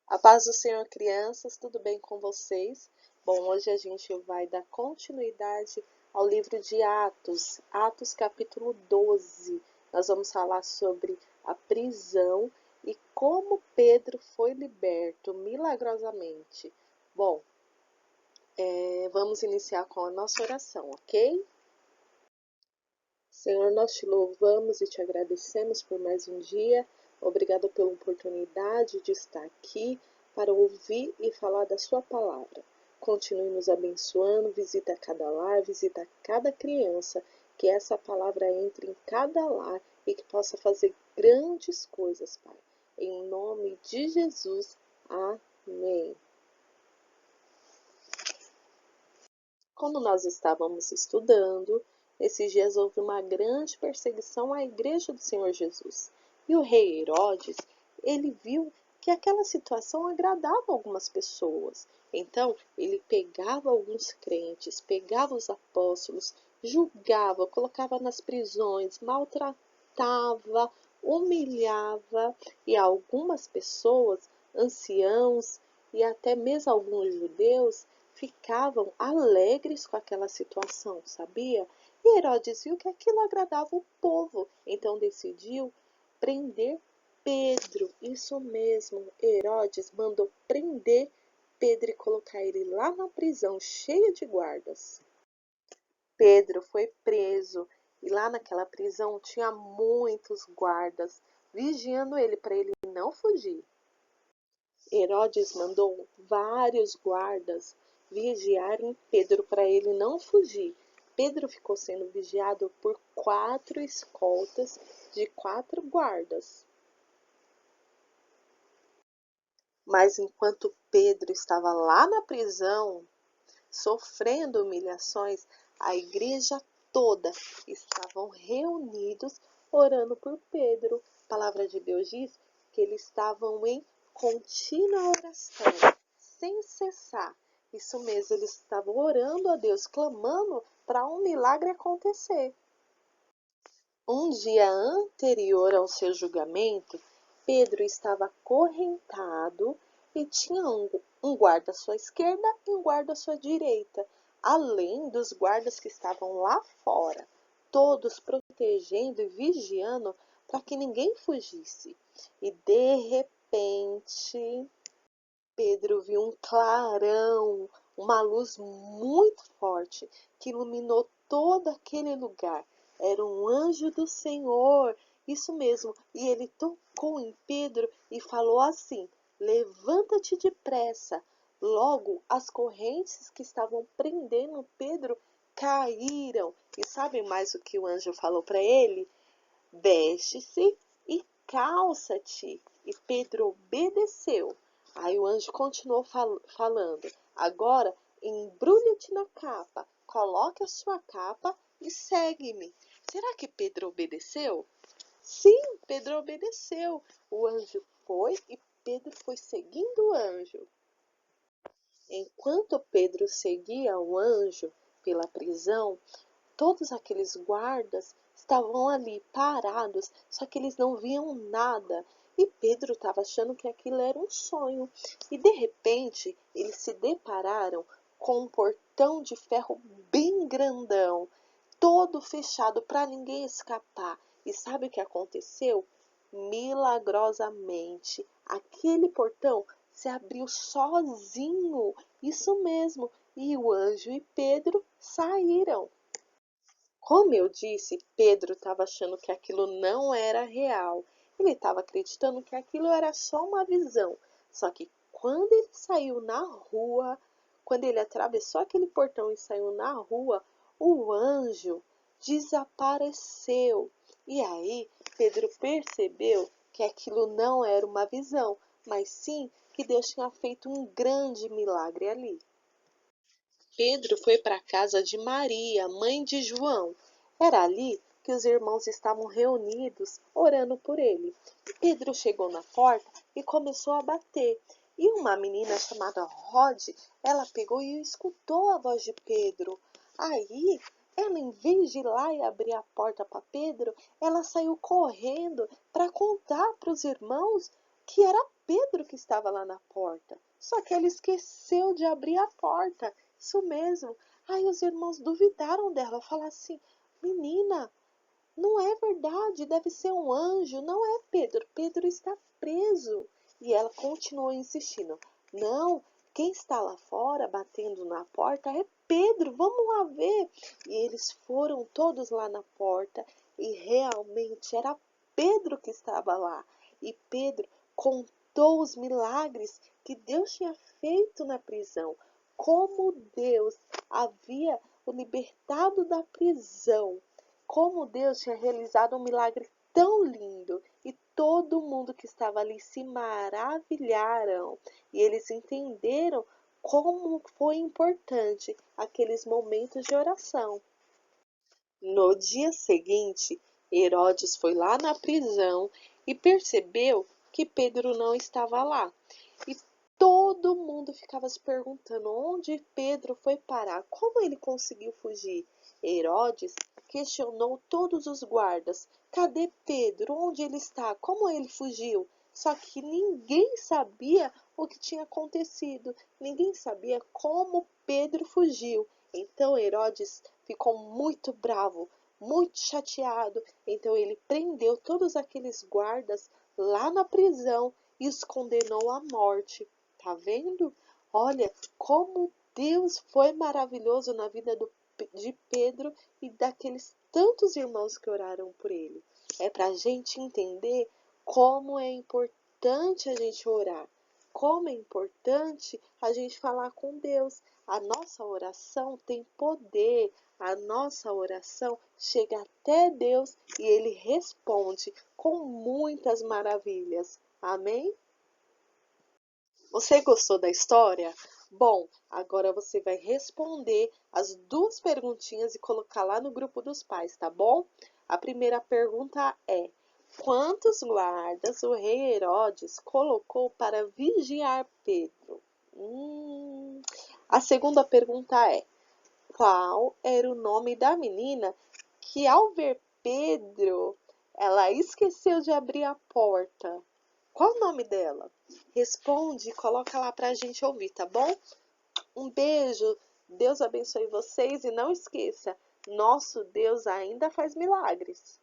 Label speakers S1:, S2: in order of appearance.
S1: A paz do Senhor, crianças, tudo bem com vocês? Bom, hoje a gente vai dar continuidade ao livro de Atos, Atos capítulo 12. Nós vamos falar sobre a prisão e como Pedro foi liberto milagrosamente. Bom, vamos iniciar com a nossa oração, ok? Senhor, nós te louvamos e te agradecemos por mais um dia. Obrigada pela oportunidade de estar aqui para ouvir e falar da sua palavra. Continue nos abençoando, visita cada lar, visita cada criança, que essa palavra entre em cada lar e que possa fazer grandes coisas, Pai. Em nome de Jesus, amém. Como nós estávamos estudando, esses dias houve uma grande perseguição à igreja do Senhor Jesus. E o rei Herodes, ele viu que aquela situação agradava algumas pessoas. Então, ele pegava alguns crentes, pegava os apóstolos, julgava, colocava nas prisões, maltratava, humilhava, e algumas pessoas, anciãos e até mesmo alguns judeus, ficavam alegres com aquela situação, sabia? E Herodes viu que aquilo agradava o povo, então decidiu prender Pedro. Isso mesmo, Herodes mandou prender Pedro e colocar ele lá na prisão, cheia de guardas. Pedro foi preso e lá naquela prisão tinha muitos guardas vigiando ele para ele não fugir. Herodes mandou vários guardas vigiarem Pedro para ele não fugir. Pedro ficou sendo vigiado por 4 escoltas de 4 guardas. Mas enquanto Pedro estava lá na prisão, sofrendo humilhações, a igreja toda estavam reunidos orando por Pedro. A palavra de Deus diz que eles estavam em contínua oração, sem cessar. Isso mesmo, eles estavam orando a Deus, clamando para um milagre acontecer. Um dia anterior ao seu julgamento, Pedro estava acorrentado e tinha um guarda à sua esquerda e um guarda à sua direita, além dos guardas que estavam lá fora, todos protegendo e vigiando para que ninguém fugisse. E de repente, Pedro viu um clarão, uma luz muito forte que iluminou todo aquele lugar. Era um anjo do Senhor, isso mesmo. E ele tocou em Pedro e falou assim: levanta-te depressa. Logo, as correntes que estavam prendendo Pedro caíram. E sabem mais o que o anjo falou para ele? Veste-se e calça-te. E Pedro obedeceu. Aí o anjo continuou falando: agora embrulha-te na capa, coloque a sua capa e segue-me. Será que Pedro obedeceu? Sim, Pedro obedeceu. O anjo foi e Pedro foi seguindo o anjo. Enquanto Pedro seguia o anjo pela prisão, todos aqueles guardas estavam ali parados, só que eles não viam nada. E Pedro estava achando que aquilo era um sonho. E de repente, eles se depararam com um portão de ferro bem grandão, todo fechado para ninguém escapar. E sabe o que aconteceu? Milagrosamente, aquele portão se abriu sozinho. Isso mesmo. E o anjo e Pedro saíram. Como eu disse, Pedro estava achando que aquilo não era real. Ele estava acreditando que aquilo era só uma visão. Só que quando ele saiu na rua, quando ele atravessou aquele portão e saiu na rua, o anjo desapareceu. E aí Pedro percebeu que aquilo não era uma visão, mas sim que Deus tinha feito um grande milagre ali. Pedro foi para a casa de Maria, mãe de João. Era ali que os irmãos estavam reunidos, orando por ele. Pedro chegou na porta e começou a bater. E uma menina chamada Rod, ela pegou e escutou a voz de Pedro. Aí, ela, em vez de ir lá e abrir a porta para Pedro, ela saiu correndo para contar para os irmãos que era Pedro que estava lá na porta. Só que ele esqueceu de abrir a porta. Isso mesmo. Aí os irmãos duvidaram dela, falaram assim: menina, não é verdade, deve ser um anjo, não é Pedro, Pedro está preso. E ela continuou insistindo: não, quem está lá fora batendo na porta é Pedro, vamos lá ver. E eles foram todos lá na porta e realmente era Pedro que estava lá. E Pedro contou os milagres que Deus tinha feito na prisão, como Deus havia o libertado da prisão, como Deus tinha realizado um milagre tão lindo, e todo mundo que estava ali se maravilharam, e eles entenderam como foi importante aqueles momentos de oração. No dia seguinte, Herodes foi lá na prisão e percebeu que Pedro não estava lá. E todo mundo ficava se perguntando onde Pedro foi parar, como ele conseguiu fugir. Herodes questionou todos os guardas: cadê Pedro? Onde ele está? Como ele fugiu? Só que ninguém sabia o que tinha acontecido, ninguém sabia como Pedro fugiu. Então Herodes ficou muito bravo, muito chateado. Então ele prendeu todos aqueles guardas lá na prisão e os condenou à morte. Tá vendo? Olha como Deus foi maravilhoso na vida de Pedro e daqueles tantos irmãos que oraram por ele. É para a gente entender como é importante a gente orar, como é importante a gente falar com Deus. A nossa oração tem poder, a nossa oração chega até Deus e Ele responde com muitas maravilhas. Amém? Você gostou da história? Bom, agora você vai responder as duas perguntinhas e colocar lá no grupo dos pais, tá bom? A primeira pergunta é: quantos guardas o rei Herodes colocou para vigiar Pedro? A segunda pergunta é: qual era o nome da menina que, ao ver Pedro, ela esqueceu de abrir a porta? Qual o nome dela? Responde e coloca lá pra gente ouvir, tá bom? Um beijo, Deus abençoe vocês e não esqueça, nosso Deus ainda faz milagres.